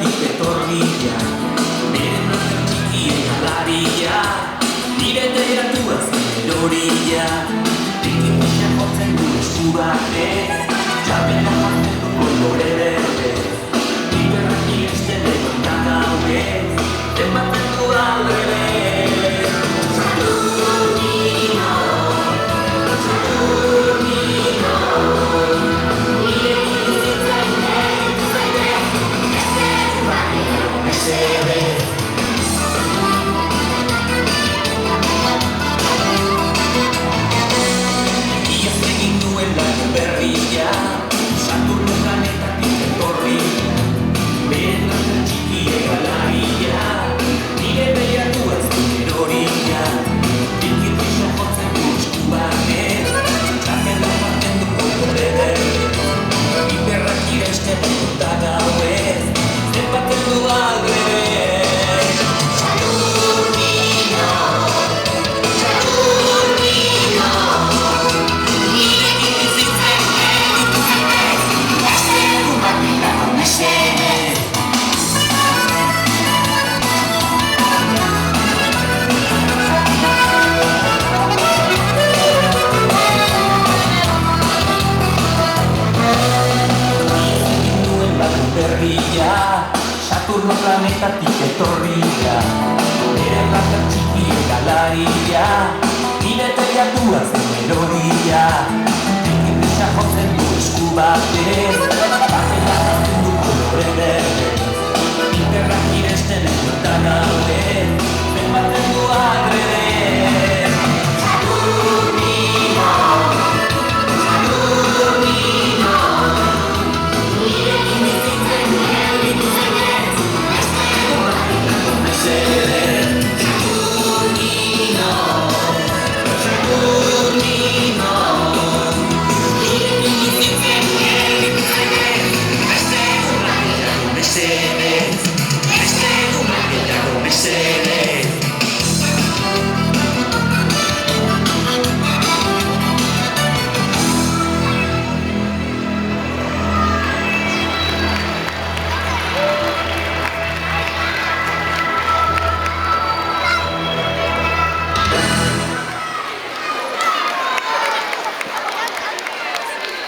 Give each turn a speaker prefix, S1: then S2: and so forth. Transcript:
S1: planetatik etorria, bere plater txikien alaria, nire teiratua zen eroria, rinkin pixak jotzen du esku batez, txapela jartzen du kolore berdez, hiperrak iristen egon da gauez, zenbatzen du aldrebez. Saturnino, Saturnino, nire bizitzak nahitu zaitez, ezer barrio mesedez. Iaz egin duen lan berria, Saturno planetatik etorria, bere plater txikiek alaria, nire beiratua zen eroria, rinkin pixak jotzen du esku batez, txapela jartzen du kolore berdez, hiperrak iristen egon da gauez, zenbatzen du aldrebez. Saturnino, Saturnino, nire bizitzak nahitu zaitez, ezer batera mesedez. Berria, Saturno planetatik etorria, bere plater txikiek alaria, nire teiratua zen eroria, rinkin pixak jotzen du esku batez, txapela jartzen du kolore berdez,